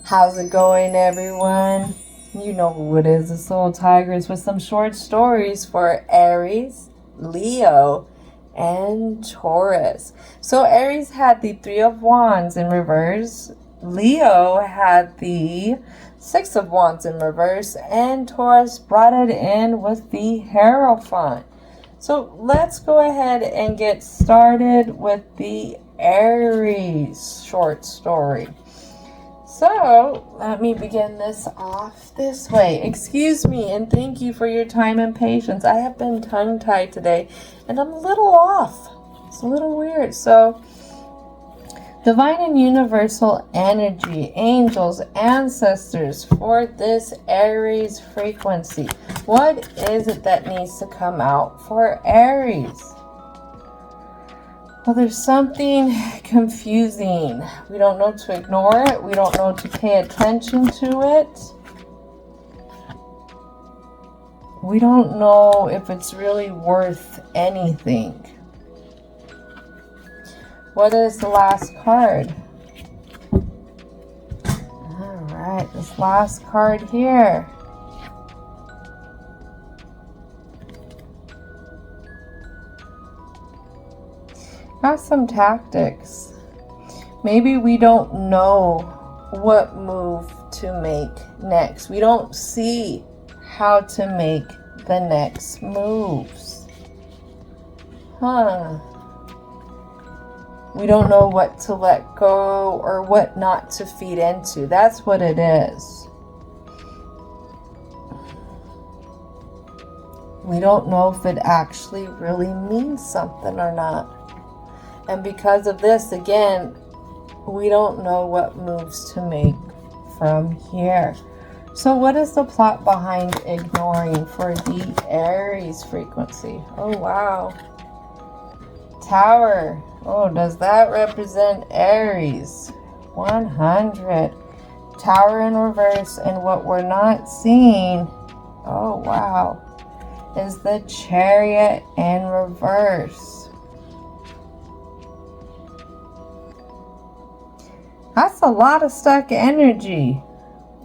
How's it going, everyone? You know who it is, the Soul Tigress, with some short stories for Aries, Leo, and Taurus. So Aries had the Three of Wands in reverse, Leo had the Six of Wands in reverse, and Taurus brought it in with the Hierophant. So let's go ahead and get started with the Aries short story. So let me begin this off this way. Excuse me and thank you for your time and patience. I have been tongue-tied today and I'm a little off. It's a little weird. So divine and universal energy, angels, ancestors for this Aries frequency. What is it that needs to come out for Aries? Well, there's something confusing. We don't know to ignore it. We don't know to pay attention to it. We don't know if it's really worth anything. What is the last card? All right, this last card here. Have some tactics. Maybe we don't know what move to make next. We don't see how to make the next moves. We don't know what to let go or what not to feed into. That's what it is. We don't know if it actually really means something or not. And because of this, again, we don't know what moves to make from here. So what is the plot behind ignoring for the Aries frequency? Oh, wow. Tower. Oh, does that represent Aries? 100. Tower in reverse. And what we're not seeing, oh, wow, is the Chariot in reverse. That's a lot of stuck energy.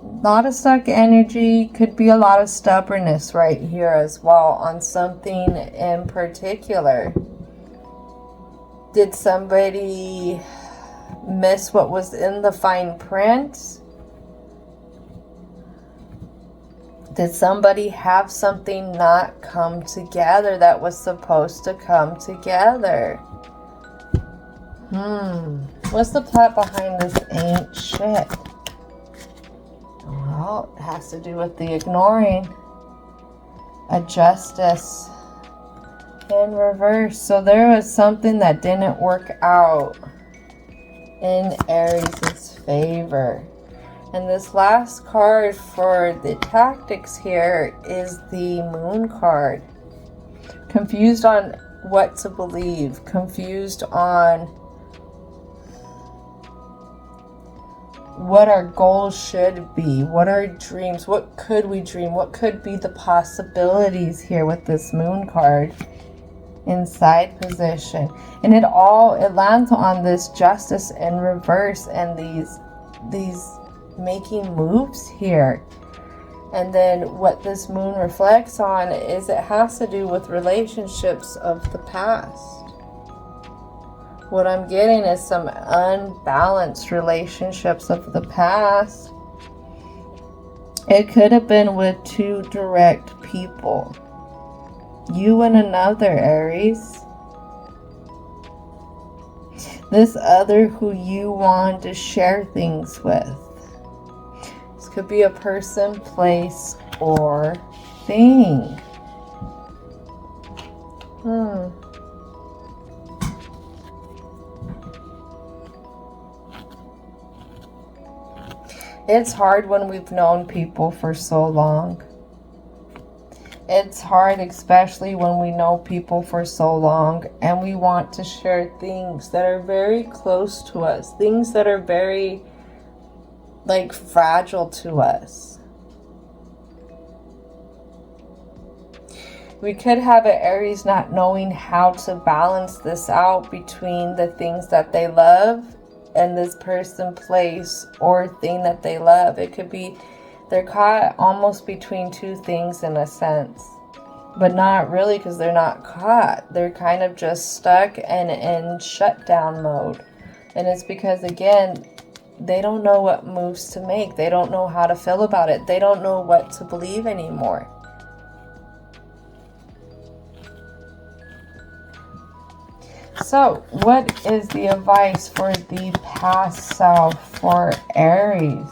A lot of stuck energy. Could be a lot of stubbornness right here as well on something in particular. Did somebody miss what was in the fine print? Did somebody have something not come together that was supposed to come together? What's the plot behind this ain't shit? Well, it has to do with the ignoring. A Justice in reverse. So there was something that didn't work out in Aries' favor. And this last card for the tactics here is the Moon card. Confused on what to believe. Confused on what our goals should be, what our dreams, what could we dream, what could be the possibilities here with this Moon card in side position. And it lands on this Justice in reverse and these making moves here. And then what this Moon reflects on is it has to do with relationships of the past. What I'm getting is some unbalanced relationships of the past. It could have been with two direct people. You and another, Aries. This other who you want to share things with. This could be a person, place, or thing. It's hard when we've known people for so long. It's hard, especially when we know people for so long and we want to share things that are very close to us, things that are very, fragile to us. We could have an Aries not knowing how to balance this out between the things that they love and this person, place, or thing that they love. It could be they're caught almost between two things in a sense. But not really, because they're not caught. They're kind of just stuck and in shutdown mode. And it's because, again, they don't know what moves to make. They don't know how to feel about it. They don't know what to believe anymore. So, what is the advice for the past self for Aries?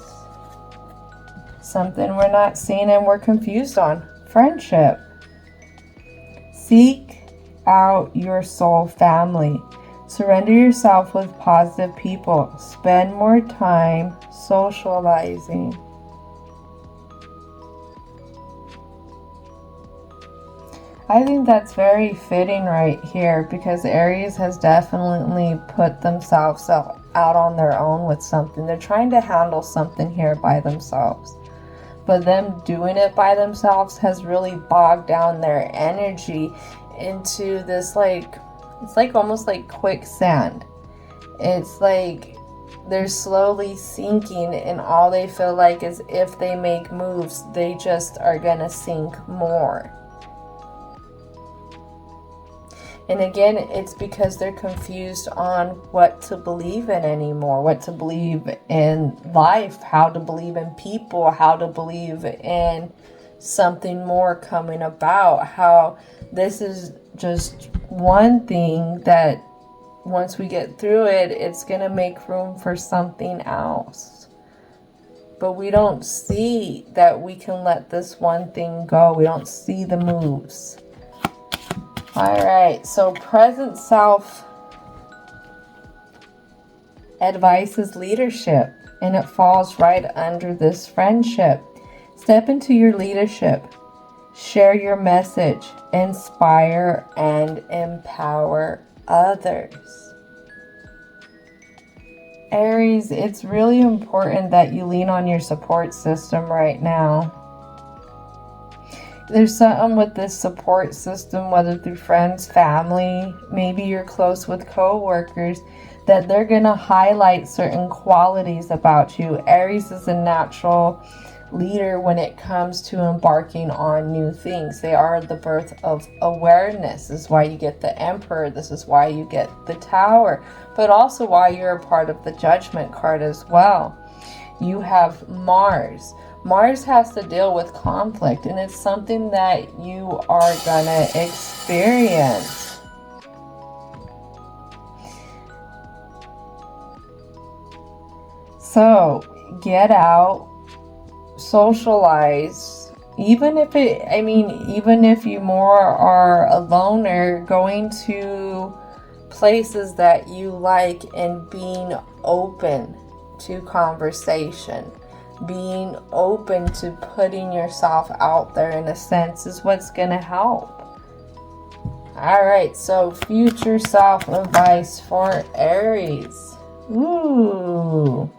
Something we're not seeing and we're confused on. Friendship. Seek out your soul family. Surrender yourself with positive people. Spend more time socializing. I think that's very fitting right here, because Aries has definitely put themselves out on their own with something. They're trying to handle something here by themselves. But them doing it by themselves has really bogged down their energy into this, like, it's like almost like quicksand. It's like they're slowly sinking, and all they feel like is if they make moves, they just are gonna sink more. And again, it's because they're confused on what to believe in anymore, what to believe in life, how to believe in people, how to believe in something more coming about, how this is just one thing that once we get through it, it's going to make room for something else. But we don't see that we can let this one thing go. We don't see the moves. Alright, so present self advice is leadership, and it falls right under this friendship. Step into your leadership. Share your message. Inspire and empower others. Aries, it's really important that you lean on your support system right now. There's something with this support system, whether through friends, family, maybe you're close with co-workers, that they're going to highlight certain qualities about you. Aries is a natural leader when it comes to embarking on new things. They are the birth of awareness. This is why you get the Emperor. This is why you get the Tower, but also why you're a part of the Judgment card as well. You have Mars. Mars has to deal with conflict, and it's something that you are gonna experience. So get out, socialize, even if you more are a loner, going to places that you like and being open to conversation. Being open to putting yourself out there, in a sense, is what's going to help. Alright, so future self advice for Aries. Ooh.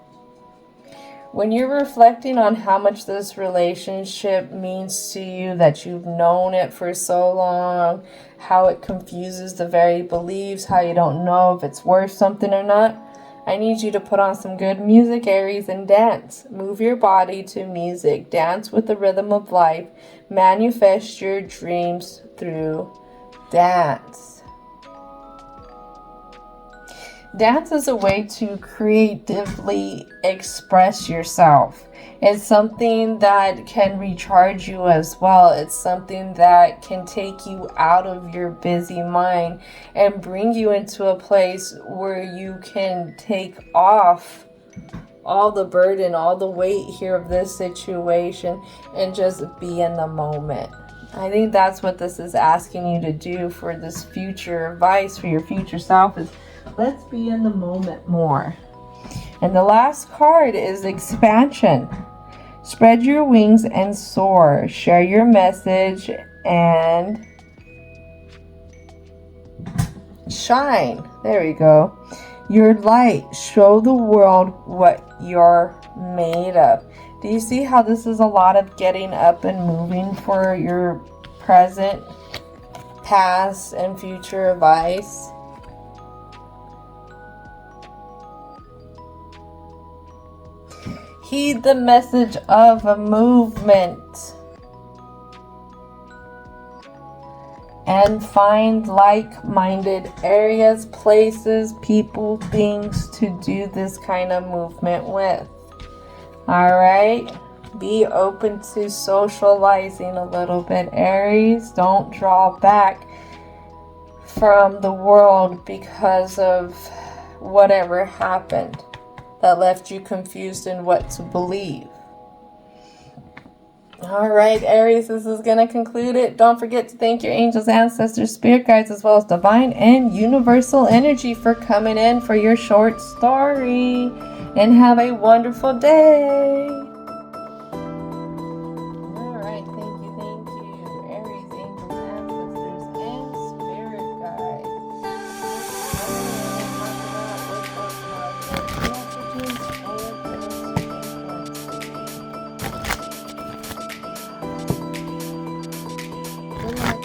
When you're reflecting on how much this relationship means to you, that you've known it for so long, how it confuses the very beliefs, how you don't know if it's worth something or not, I need you to put on some good music, Aries, and dance. Move your body to music. Dance with the rhythm of life. Manifest your dreams through dance. Dance is a way to creatively express yourself. It's something that can recharge you as well. It's something that can take you out of your busy mind and bring you into a place where you can take off all the burden, all the weight here of this situation, and just be in the moment. I think that's what this is asking you to do for this future advice for your future self, is let's be in the moment more. And the last card is expansion. Spread your wings and soar. Share your message and shine. There we go. Your light. Show the world what you're made of. Do you see how this is a lot of getting up and moving for your present, past, and future advice? Heed the message of a movement. And find like-minded areas, places, people, things to do this kind of movement with. Alright? Be open to socializing a little bit, Aries. Don't draw back from the world because of whatever happened that left you confused in what to believe. Alright, Aries, this is going to conclude it. Don't forget to thank your angels, ancestors, spirit guides, as well as divine and universal energy for coming in for your short story. And have a wonderful day. Alright, thank you, Aries, angels, ancestors, and spirit guides.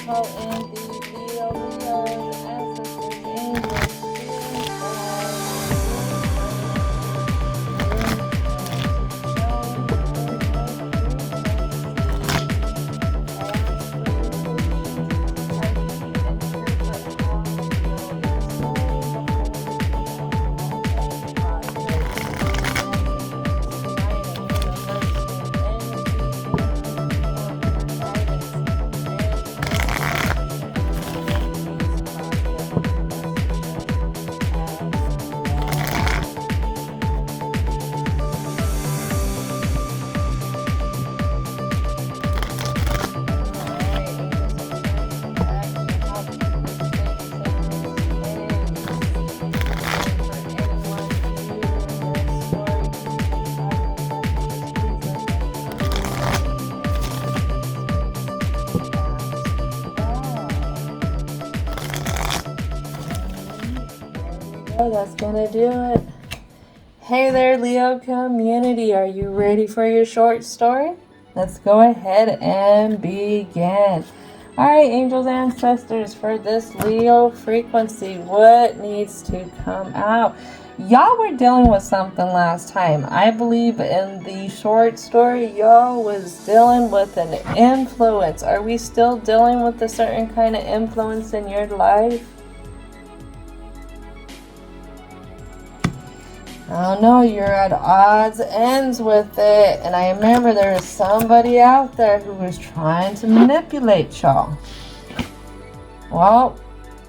Call in the Leos, ancestors, angels, spirit That's gonna do it. Hey there, Leo community. Are you ready for your short story? Let's go ahead and begin. Alright, angels, ancestors, for this Leo frequency, what needs to come out? Y'all were dealing with something last time. I believe in the short story, y'all was dealing with an influence. Are we still dealing with a certain kind of influence in your life? I don't know, you're at odds ends with it. And I remember there was somebody out there who was trying to manipulate y'all. Well,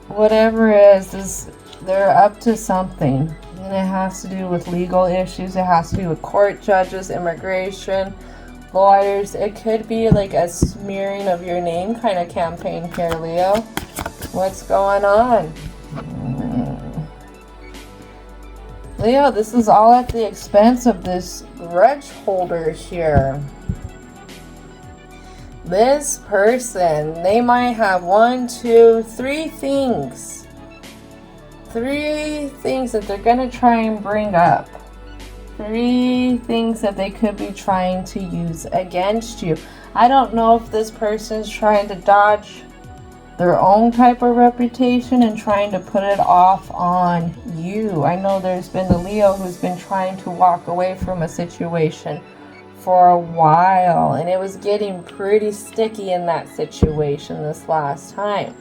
whatever it is they're up to something. And it has to do with legal issues. It has to do with court judges, immigration, lawyers. It could be like a smearing of your name kind of campaign here, Leo. What's going on? Leo, this is all at the expense of this grudge holder here. This person, they might have 1, 2, 3 things. 3 things that they're going to try and bring up. 3 things that they could be trying to use against you. I don't know if this person's trying to dodge their own type of reputation and trying to put it off on you. I know there's been a Leo who's been trying to walk away from a situation for a while, and it was getting pretty sticky in that situation this last time.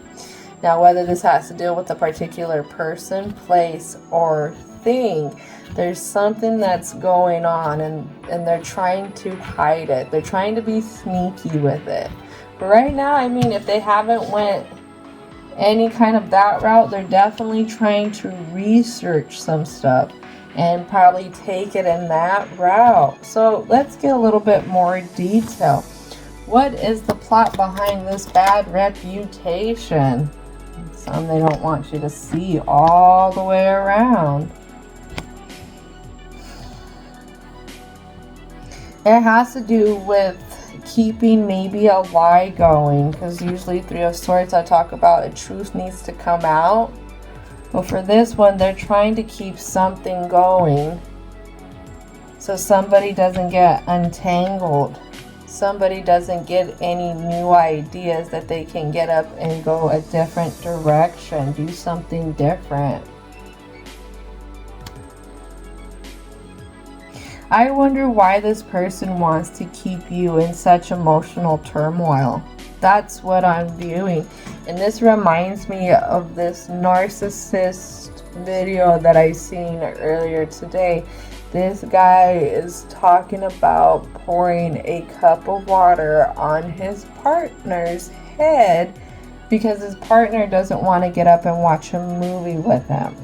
Now, whether this has to deal with a particular person, place, or thing, there's something that's going on, and they're trying to hide it. They're trying to be sneaky with it. But right now, I mean, if they haven't went any kind of that route, they're definitely trying to research some stuff and probably take it in that route. So let's get a little bit more detail. What is the plot behind this bad reputation? Some they don't want you to see all the way around. It has to do with keeping maybe a lie going, because usually 3 of Swords, I talk about a truth needs to come out. But for this one, they're trying to keep something going so somebody doesn't get untangled. Somebody doesn't get any new ideas that they can get up and go a different direction, do something different. I wonder why this person wants to keep you in such emotional turmoil. That's what I'm viewing. And this reminds me of this narcissist video that I seen earlier today. This guy is talking about pouring a cup of water on his partner's head because his partner doesn't want to get up and watch a movie with him.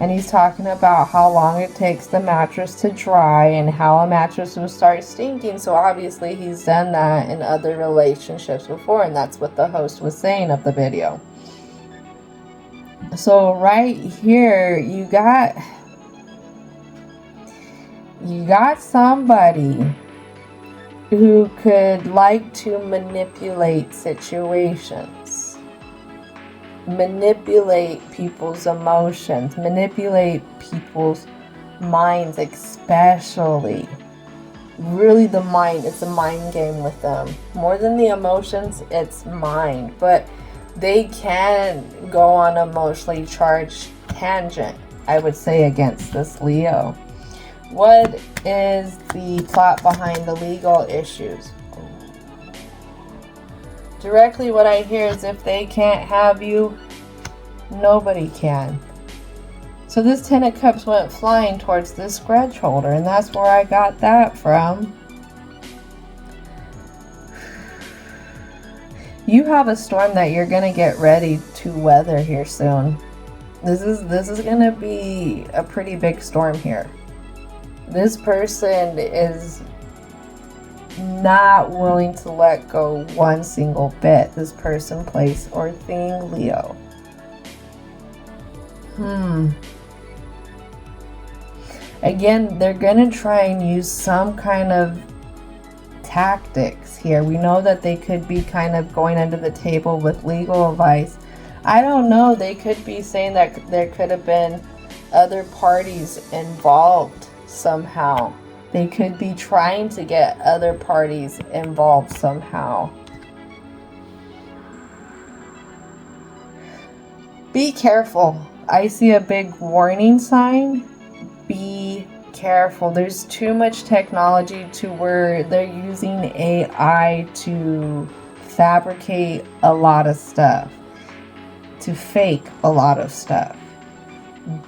And he's talking about how long it takes the mattress to dry and how a mattress will start stinking. So obviously he's done that in other relationships before, and that's what the host was saying of the video. So right here, you got somebody who could like to manipulate situations, manipulate people's emotions, manipulate people's minds, especially. Really the mind, it's a mind game with them. More than the emotions, it's mind. But they can go on an emotionally charged tangent, I would say, against this Leo. What is the plot behind the legal issues? Directly what I hear is if they can't have you, nobody can. So this Ten of Cups went flying towards this grudge holder, and that's where I got that from. You have a storm that you're going to get ready to weather here soon. This is going to be a pretty big storm here. This person is not willing to let go one single bit. This person, place, or thing, Leo. Again, they're going to try and use some kind of tactics here. We know that they could be kind of going under the table with legal advice. I don't know. They could be saying that there could have been other parties involved somehow. They could be trying to get other parties involved somehow. Be careful. I see a big warning sign. Be careful. There's too much technology to where they're using AI to fabricate a lot of stuff, to fake a lot of stuff.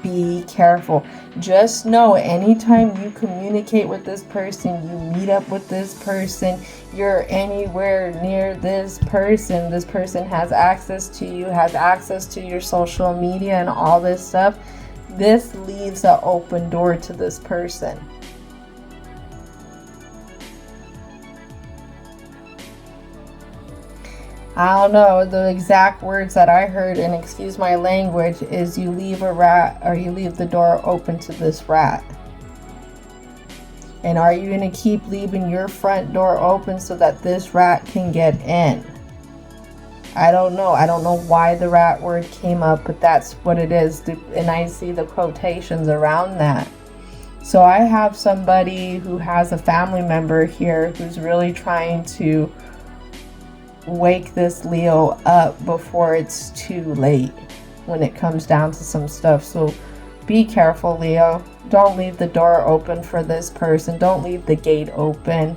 Be careful. Just know anytime you communicate with this person, you meet up with this person, you're anywhere near this person has access to you, has access to your social media and all this stuff. This leaves an open door to this person. I don't know, the exact words that I heard, and excuse my language, is you leave a rat, or you leave the door open to this rat. And are you going to keep leaving your front door open so that this rat can get in? I don't know. I don't know why the rat word came up, but that's what it is. And I see the quotations around that. So I have somebody who has a family member here who's really trying to wake this Leo up before it's too late when it comes down to some stuff. So be careful, Leo. Don't leave the door open for this person. Don't leave the gate open.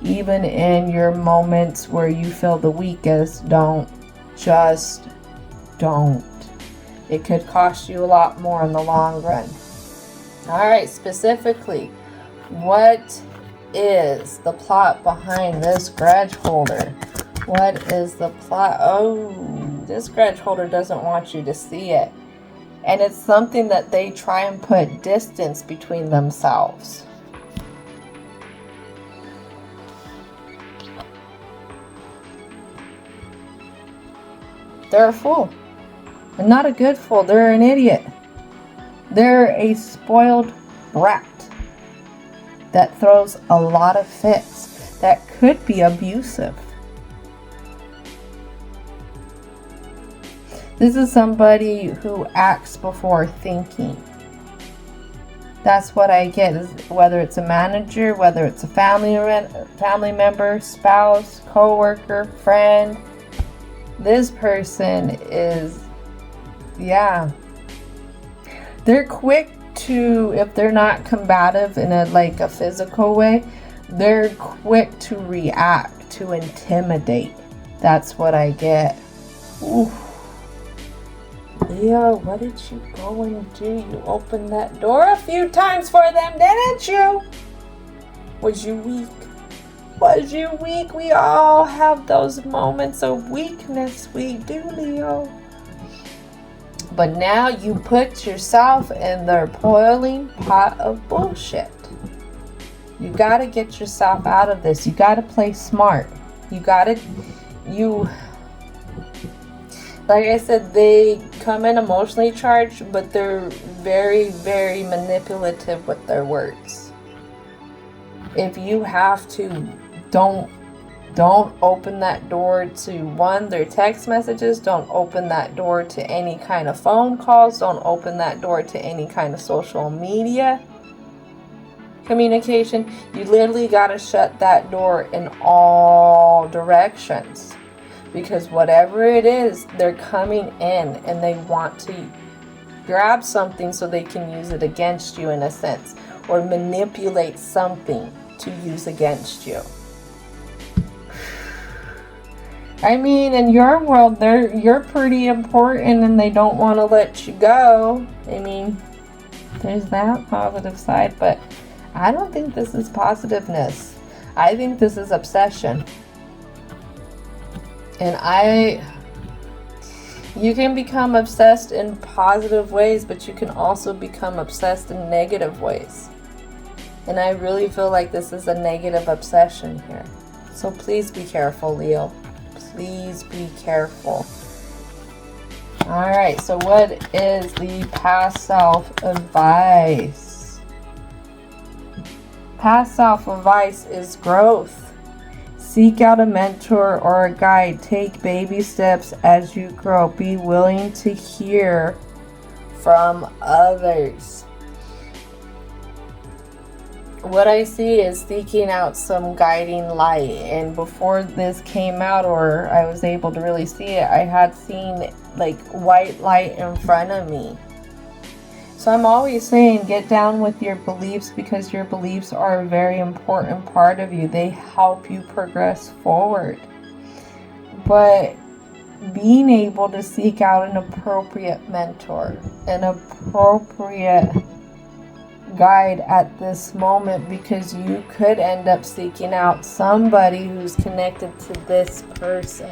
Even in your moments where you feel the weakest, don't. Just don't. It could cost you a lot more in the long run. Alright, specifically, what is the plot behind this grudge holder? What is the plot? Oh, this grudge holder doesn't want you to see it. And it's something that they try and put distance between themselves. They're a fool. And not a good fool. They're an idiot. They're a spoiled brat that throws a lot of fits, that could be abusive. This is somebody who acts before thinking. That's what I get, is whether it's a manager, whether it's a family member, spouse, co-worker, friend. This person is, they're quick to, if they're not combative in a physical way, they're quick to react, to intimidate. That's what I get. Ooh. Leo, what did you go and do? You opened that door a few times for them, didn't you? Was you weak? Was you weak? We all have those moments of weakness. We do, Leo. But now you put yourself in their boiling pot of bullshit. You gotta get yourself out of this. You gotta play smart. Like I said, they come in emotionally charged, but they're very, very manipulative with their words. If you have to, don't open that door to their text messages. Don't open that door to any kind of phone calls. Don't open that door to any kind of social media communication. You literally got to shut that door in all directions. Because whatever it is, they're coming in and they want to grab something so they can use it against you in a sense. Or manipulate something to use against you. I mean, in your world, you're pretty important and they don't want to let you go. I mean, there's that positive side, but I don't think this is positiveness. I think this is obsession. And you can become obsessed in positive ways, but you can also become obsessed in negative ways. And I really feel like this is a negative obsession here. So please be careful, Leo. Please be careful. Alright, so what is the past self advice? Past self advice is growth. Seek out a mentor or a guide. Take baby steps as you grow. Be willing to hear from others. What I see is seeking out some guiding light. And before this came out, or I was able to really see it, I had seen like white light in front of me. So I'm always saying get down with your beliefs, because your beliefs are a very important part of you. They help you progress forward. But being able to seek out an appropriate mentor, an appropriate guide at this moment, because you could end up seeking out somebody who's connected to this person.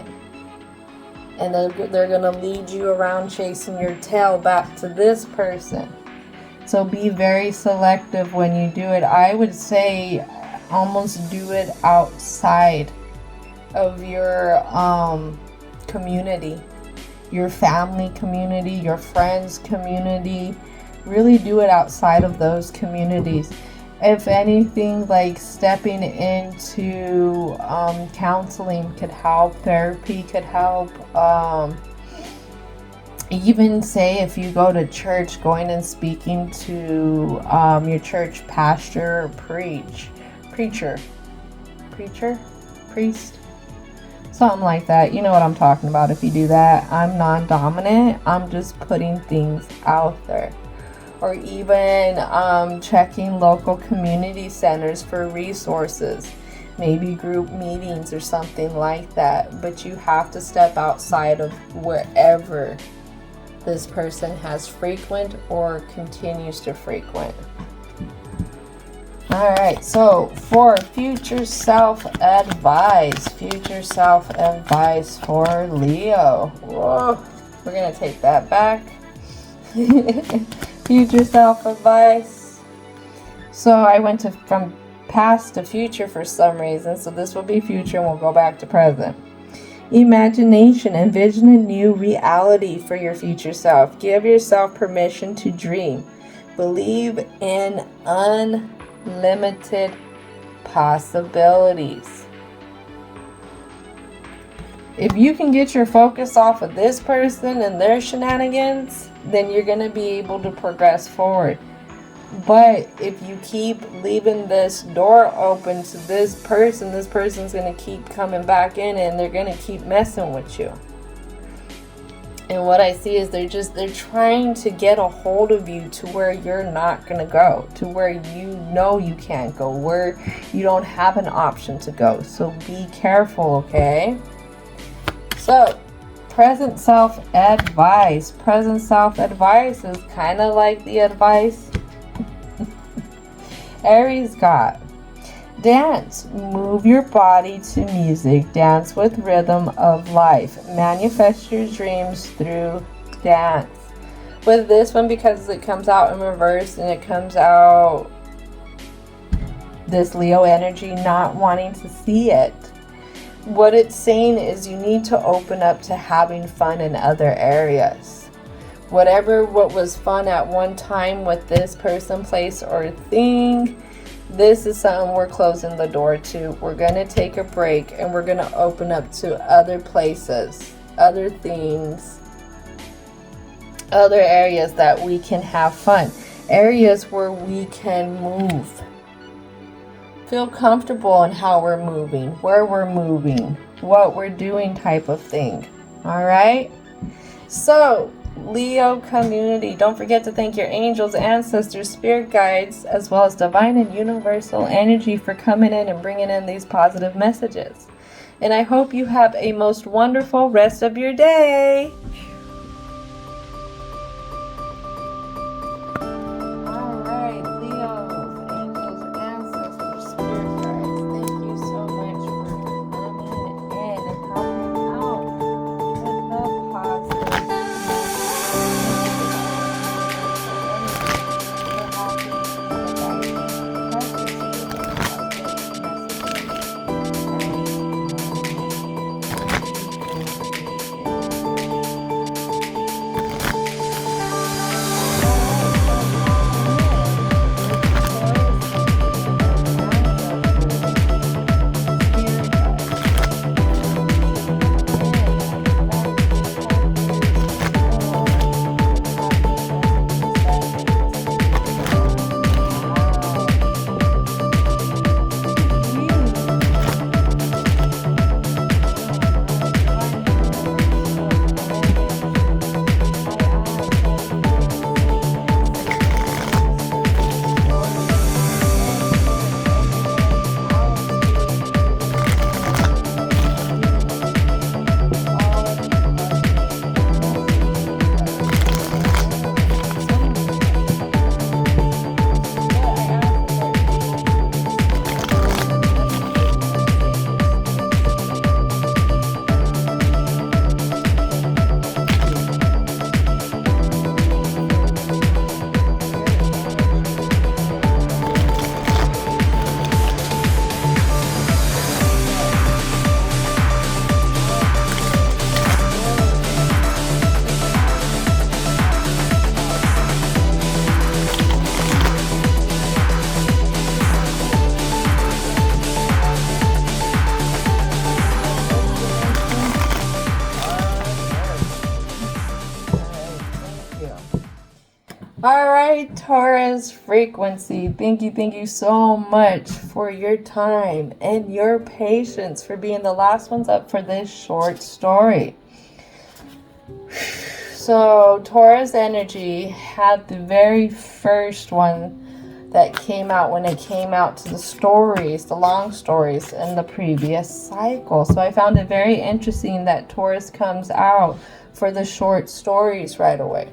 And they're going to lead you around chasing your tail back to this person. So be very selective when you do it. I would say almost do it outside of your community, your family community, your friends community. Really do it outside of those communities. If anything, like stepping into counseling could help, therapy could help. Even say if you go to church, going and speaking to your church pastor or priest, something like that. You know what I'm talking about. If you do that, I'm non-dominant. I'm just putting things out there. Or even checking local community centers for resources, maybe group meetings or something like that. But you have to step outside of wherever this person has frequent or continues to frequent. Alright, so for future self-advice for Leo. Whoa, we're going to take that back. Future self-advice. So I went from past to future for some reason, so this will be future and we'll go back to present. Imagination. Envision a new reality for your future self. Give yourself permission to dream. Believe in unlimited possibilities. If you can get your focus off of this person and their shenanigans, then you're going to be able to progress forward. But if you keep leaving this door open to this person's going to keep coming back in and they're going to keep messing with you. And what I see is they're trying to get a hold of you to where you're not going to go, to where you know you can't go, where you don't have an option to go. So be careful, okay? So, present self advice. Present self advice is kind of like the advice Aries got. Dance. Move your body to music. Dance with rhythm of life. Manifest your dreams through dance. With this one, because it comes out in reverse and it comes out this Leo energy not wanting to see it. What it's saying is you need to open up to having fun in other areas. What was fun at one time with this person, place, or thing, this is something we're closing the door to. We're going to take a break and we're going to open up to other places, other things, other areas that we can have fun. Areas where we can move. Feel comfortable in how we're moving, where we're moving, what we're doing type of thing. All right? So, Leo community, don't forget to thank your angels, ancestors, spirit guides, as well as divine and universal energy for coming in and bringing in these positive messages. And I hope you have a most wonderful rest of your day. All right, Leos, angels, ancestors, spirit guides, thank you so much for coming in and helping out with the positive. All right, Taurus frequency. Thank you so much for your time and your patience for being the last ones up for this short story. So Taurus energy had the very first one that came out when it came out to the stories, the long stories in the previous cycle. So I found it very interesting that Taurus comes out for the short stories right away.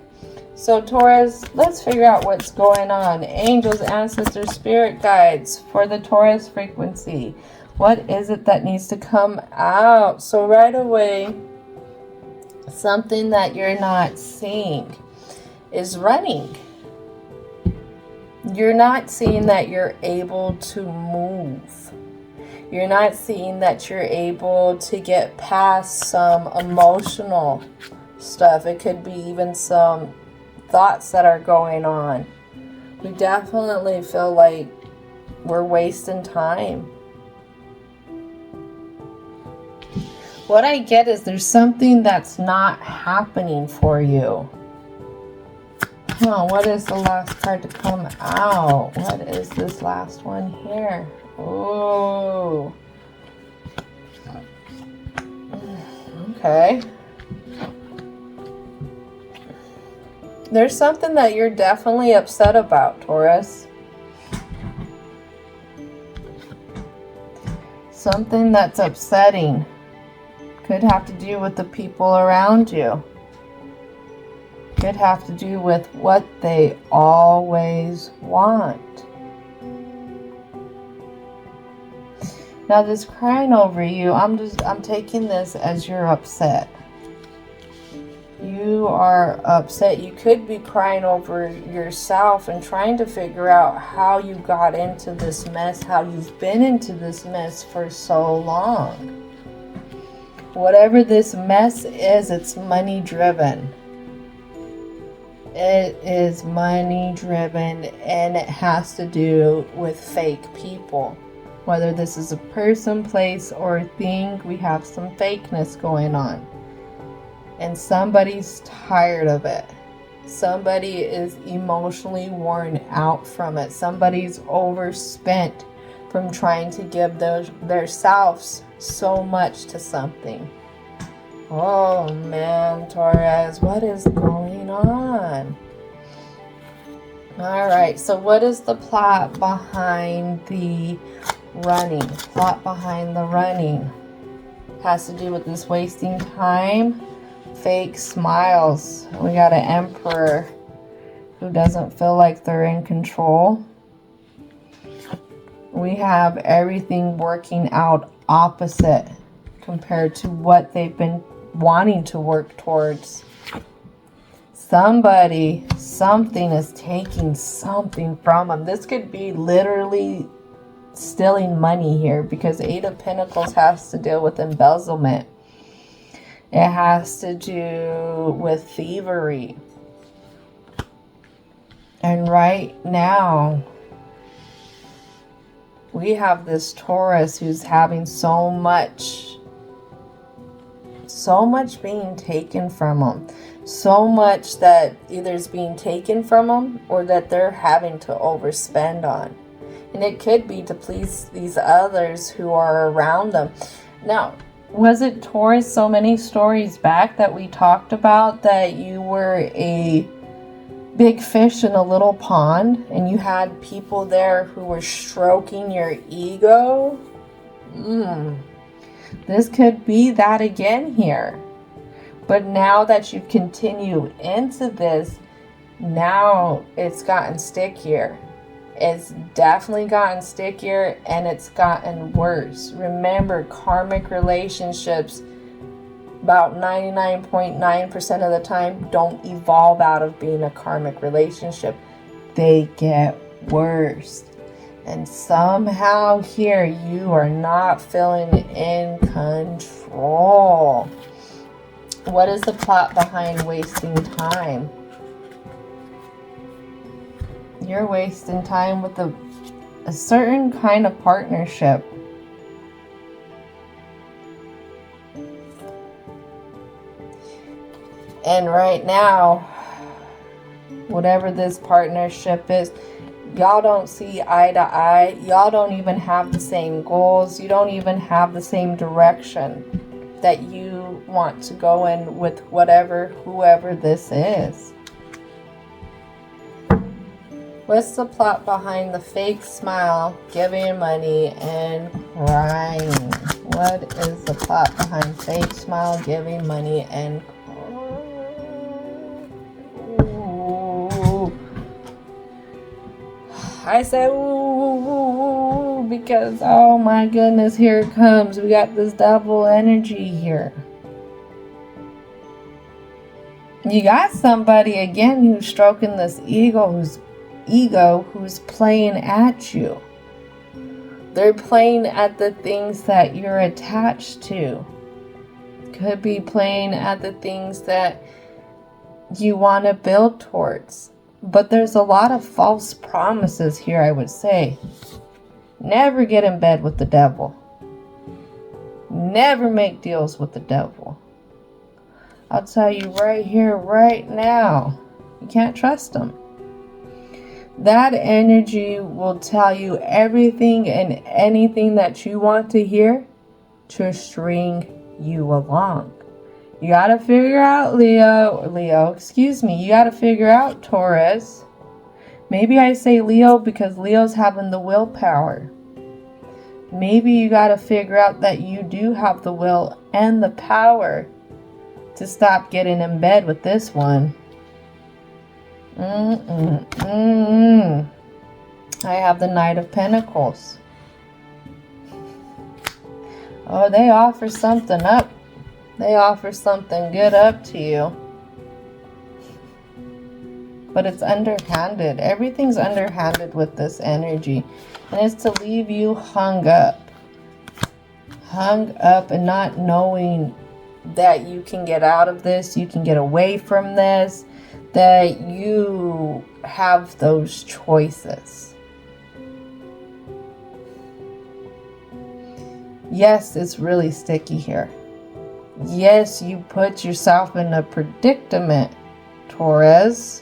So Taurus, let's figure out what's going on. Angels, ancestors, spirit guides for the Taurus frequency. What is it that needs to come out? So right away, something that you're not seeing is running. You're not seeing that you're able to move. You're not seeing that you're able to get past some emotional stuff. It could be even some thoughts that are going on. We definitely feel like we're wasting time. What I get is there's something that's not happening for you. What is the last card to come out? What is this last one here? Oh. Okay. There's something that you're definitely upset about, Taurus. Something that's upsetting. Could have to do with the people around you. Could have to do with what they always want. Now this crying over you, I'm taking this as you're upset. You are upset. You could be crying over yourself and trying to figure out how you got into this mess, how you've been into this mess for so long. Whatever this mess is, it's money driven. It is money driven, and it has to do with fake people. Whether this is a person, place, or thing, we have some fakeness going on. And somebody's tired of it. Somebody is emotionally worn out from it. Somebody's overspent from trying to give their selves so much to something. Oh man, Taurus, what is going on? Alright, so what is the plot behind the running? Plot behind the running has to do with this wasting time. Fake smiles. We got an emperor who doesn't feel like they're in control. We have everything working out opposite compared to what they've been wanting to work towards. Something is taking something from them. This could be literally stealing money here, because Eight of Pentacles has to deal with embezzlement. It has to do with thievery. And right now, we have this Taurus who's having so much being taken from them. So much that either is being taken from them or that they're having to overspend on. And it could be to please these others who are around them. Now, was it Taurus so many stories back that we talked about that you were a big fish in a little pond and you had people there who were stroking your ego? This could be that again here. But now that you've continued into this, now it's gotten stickier. It's definitely gotten stickier, and it's gotten worse. Remember, karmic relationships, about 99.9% of the time, don't evolve out of being a karmic relationship. They get worse. And somehow here, you are not feeling in control. What is the plot behind wasting time? You're wasting time with a certain kind of partnership. And right now, whatever this partnership is, y'all don't see eye to eye. Y'all don't even have the same goals. You don't even have the same direction that you want to go in with whoever this is. What's the plot behind the fake smile, giving money, and crying? What is the plot behind fake smile, giving money, and crying? Ooh. I said ooh, because oh my goodness, here it comes. We got this double energy here. You got somebody again who's stroking this ego who's playing at you. They're playing at the things that you're attached to. Could be playing at the things that you want to build towards. But there's a lot of false promises here, I would say. Never get in bed with the devil. Never make deals with the devil. I'll tell you right here, right now, you can't trust him. That energy will tell you everything and anything that you want to hear to string you along. You got to figure out, Leo, excuse me. You got to figure out, Taurus. Maybe I say Leo because Leo's having the willpower. Maybe you got to figure out that you do have the will and the power to stop getting in bed with this one. I have the Knight of Pentacles. Oh, they offer something up. They offer something good up to you. But it's underhanded. Everything's underhanded with this energy. And it's to leave you hung up. Hung up and not knowing that you can get out of this. You can get away from this. That you have those choices. Yes, it's really sticky here. Yes, you put yourself in a predicament, Taurus.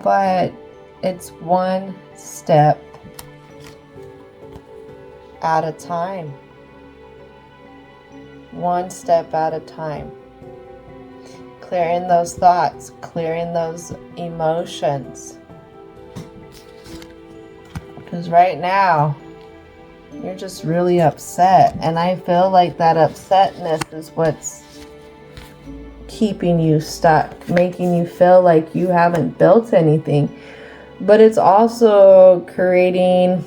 But it's one step at a time. One step at a time. Clearing those thoughts, clearing those emotions. Because right now, you're just really upset. And I feel like that upsetness is what's keeping you stuck, making you feel like you haven't built anything. But it's also creating,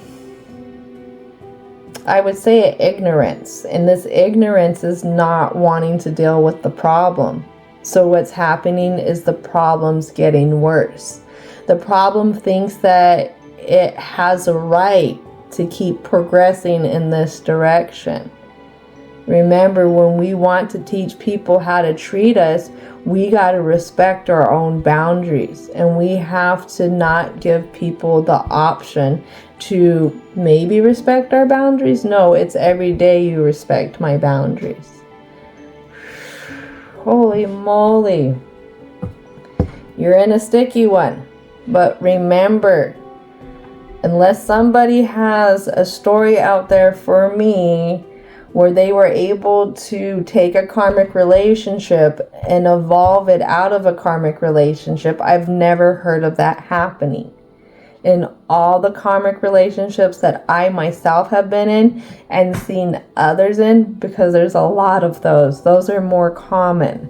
I would say, ignorance. And this ignorance is not wanting to deal with the problem. So what's happening is the problem's getting worse. The problem thinks that it has a right to keep progressing in this direction. Remember, when we want to teach people how to treat us, we got to respect our own boundaries. And we have to not give people the option to maybe respect our boundaries. No, it's every day you respect my boundaries. Holy moly. You're in a sticky one. But remember, unless somebody has a story out there for me where they were able to take a karmic relationship and evolve it out of a karmic relationship, I've never heard of that happening. In all the karmic relationships that I myself have been in and seen others in, because there's a lot of those are more common.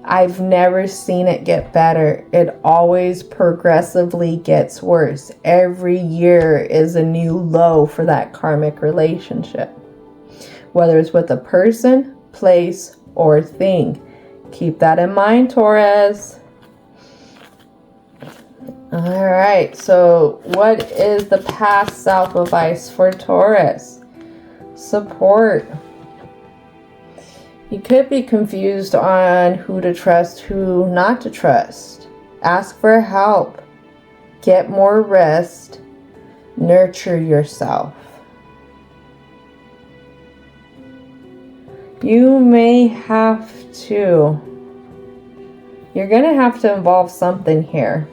I've never seen it get better. It always progressively gets worse. Every year is a new low for that karmic relationship. Whether it's with a person, place, or thing. Keep that in mind, Taurus. Alright, so what is the past self advice for Taurus? Support. You could be confused on who to trust, who not to trust. Ask for help. Get more rest. Nurture yourself. You may have to. You're going to have to involve something here.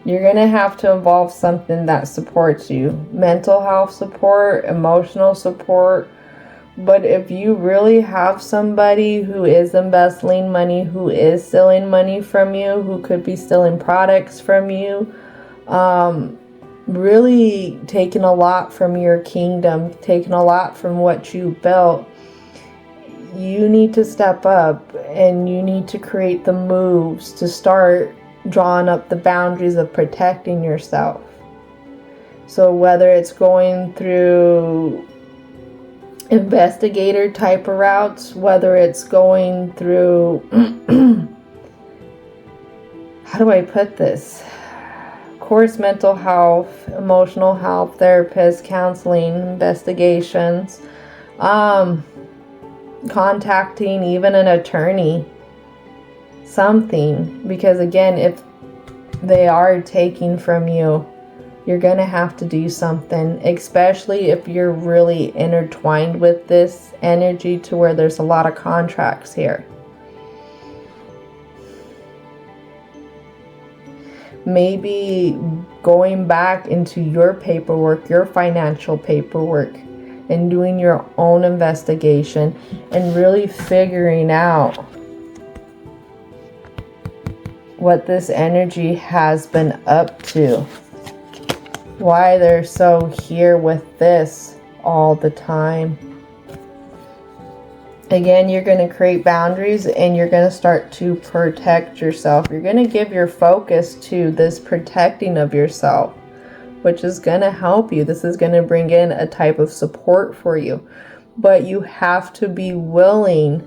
You're going to have to involve something that supports you. Mental health support, emotional support. But if you really have somebody who is embezzling money, who is stealing money from you, who could be stealing products from you, really taking a lot from your kingdom, taking a lot from what you built, you need to step up and you need to create the moves to start drawing up the boundaries of protecting yourself. So whether it's going through investigator type of routes, whether it's going through how do I put this? Of course, mental health, emotional health, therapists, counseling, investigations, contacting even an attorney, something, because again, if they are taking from you, you're going to have to do something, especially if you're really intertwined with this energy to where there's a lot of contracts here. Maybe going back into your paperwork, your financial paperwork, and doing your own investigation and really figuring out what this energy has been up to, why they're so here with this all the time. Again, you're going to create boundaries and you're going to start to protect yourself. You're going to give your focus to this protecting of yourself, which is going to help you. This is going to bring in a type of support for you. But you have to be willing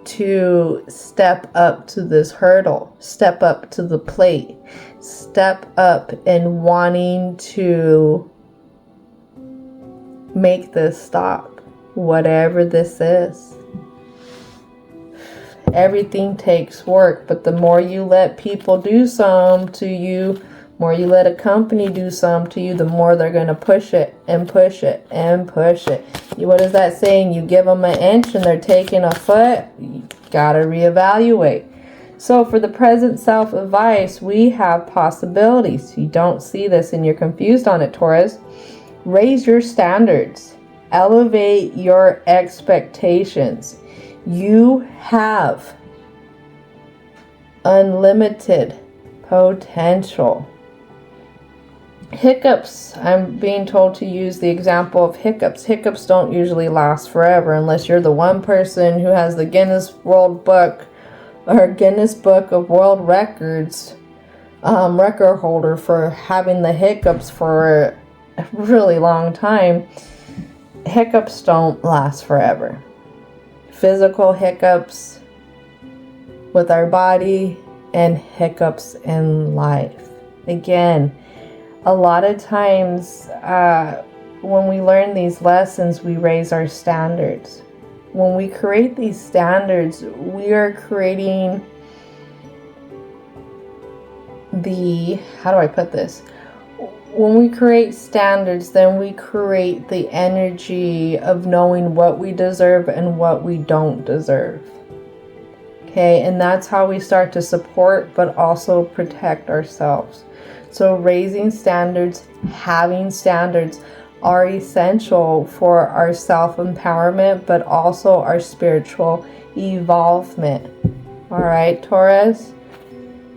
to step up to this hurdle, step up to the plate, step up in wanting to make this stop, whatever this is. Everything takes work, but the more you let people do some to you, more you let a company do some to you, the more they're going to push it and push it and push it. What is that saying? You give them an inch and they're taking a foot. You got to reevaluate. So for the present self advice, we have possibilities. You don't see this and you're confused on it, Taurus. Raise your standards. Elevate your expectations. You have unlimited potential. Hiccups. I'm being told to use the example of hiccups. Hiccups don't usually last forever unless you're the one person who has the Guinness World Book or Guinness Book of World Records record holder for having the hiccups for a really long time. Hiccups don't last forever. Physical hiccups with our body and hiccups in life. Again, a lot of times when we learn these lessons, we raise our standards. When we create these standards, we are creating the, how do I put this? When we create standards, then we create the energy of knowing what we deserve and what we don't deserve. Okay, and that's how we start to support but also protect ourselves. So raising standards, having standards are essential for our self-empowerment, but also our spiritual evolvement. All right, Taurus,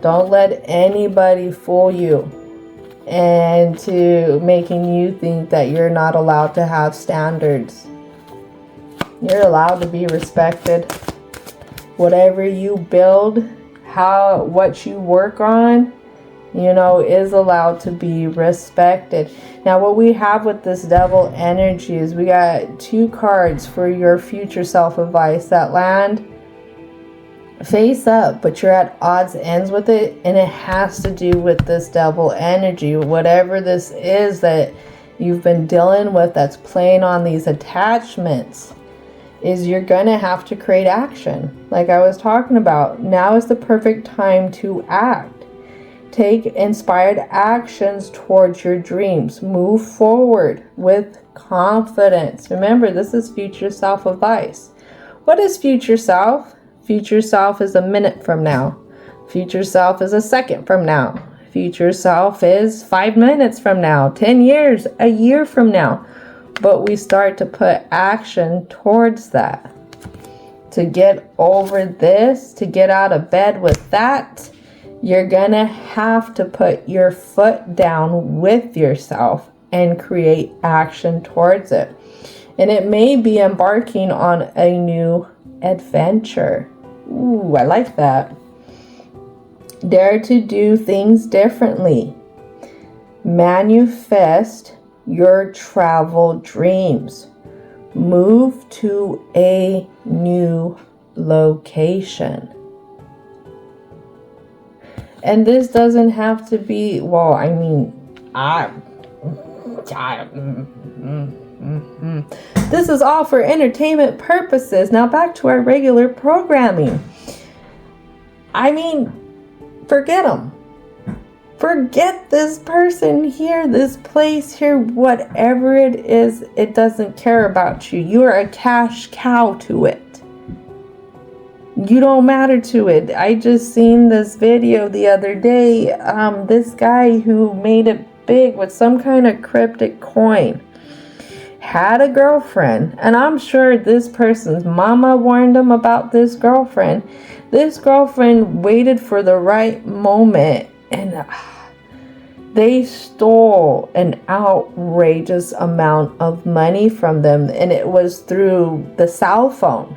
don't let anybody fool you into making you think that you're not allowed to have standards. You're allowed to be respected. Whatever you build, what you work on, is allowed to be respected. Now, what we have with this devil energy is we got 2 cards for your future self-advice that land face up, but you're at odds ends with it, and it has to do with this devil energy. Whatever this is that you've been dealing with that's playing on these attachments, is you're gonna have to create action. Like I was talking about, now is the perfect time to act. Take inspired actions towards your dreams. Move forward with confidence. Remember, this is future self advice. What is future self? Future self is a minute from now. Future self is a second from now. Future self is 5 minutes from now, 10 years, a year from now. But we start to put action towards that. To get over this, to get out of bed with that, you're gonna have to put your foot down with yourself and create action towards it. And it may be embarking on a new adventure. Ooh, I like that. Dare to do things differently. Manifest your travel dreams. Move to a new location. And this doesn't have to be, well, I mean, this is all for entertainment purposes. Now back to our regular programming. I mean, forget them. Forget this person here, this place here, whatever it is, it doesn't care about you. You are a cash cow to it. You don't matter to it. I just seen this video the other day. This guy who made it big with some kind of cryptic coin had a girlfriend, and I'm sure this person's mama warned him about this girlfriend. This girlfriend waited for the right moment, and they stole an outrageous amount of money from them, and it was through the cell phone.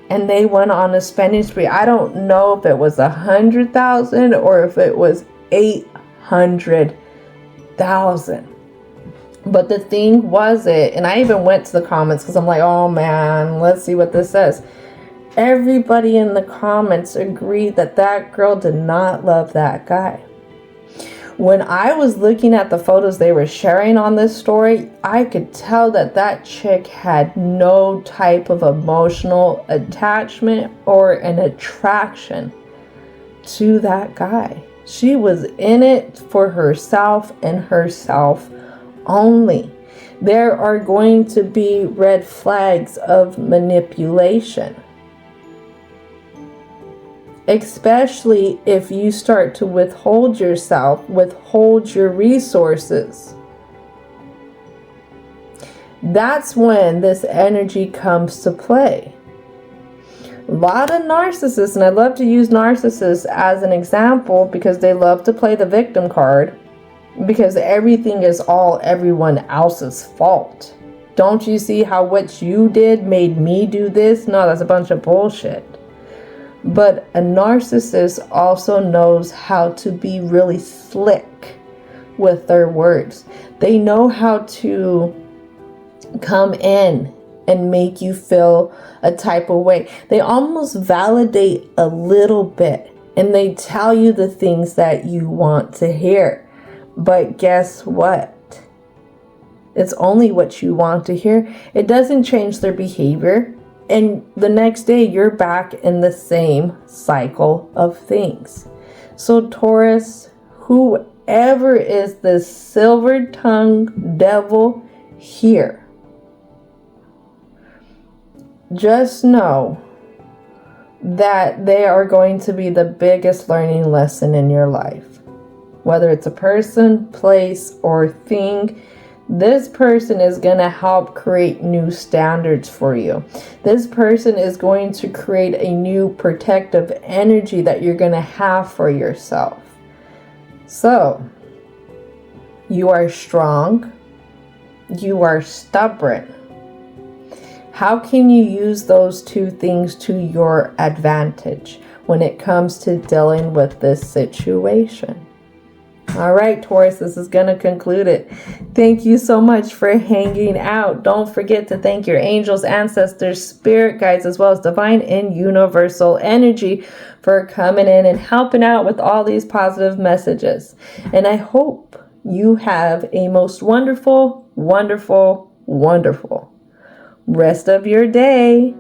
And they went on a spending spree. I don't know if it was 100,000 or if it was 800,000. But the thing was and I even went to the comments because I'm like, oh man, let's see what this says. Everybody in the comments agreed that that girl did not love that guy. When I was looking at the photos they were sharing on this story, I could tell that that chick had no type of emotional attachment or an attraction to that guy. She was in it for herself and herself only. There are going to be red flags of manipulation, especially if you start to withhold yourself, withhold your resources. That's when this energy comes to play. A lot of narcissists, and I love to use narcissists as an example because they love to play the victim card, because everything is all everyone else's fault. Don't you see how what you did made me do this? No, that's a bunch of bullshit. But a narcissist also knows how to be really slick with their words. They know how to come in and make you feel a type of way. They almost validate a little bit, and they tell you the things that you want to hear. But guess what? It's only what you want to hear. It doesn't change their behavior. And the next day, you're back in the same cycle of things. So Taurus, whoever is the silver-tongued devil here, just know that they are going to be the biggest learning lesson in your life. Whether it's a person, place, or thing, this person is going to help create new standards for you. This person is going to create a new protective energy that you're going to have for yourself. So, you are strong. You are stubborn. How can you use those two things to your advantage when it comes to dealing with this situation? All right, Taurus, this is going to conclude it. Thank you so much for hanging out. Don't forget to thank your angels, ancestors, spirit guides, as well as divine and universal energy for coming in and helping out with all these positive messages. And I hope you have a most wonderful, wonderful, wonderful rest of your day.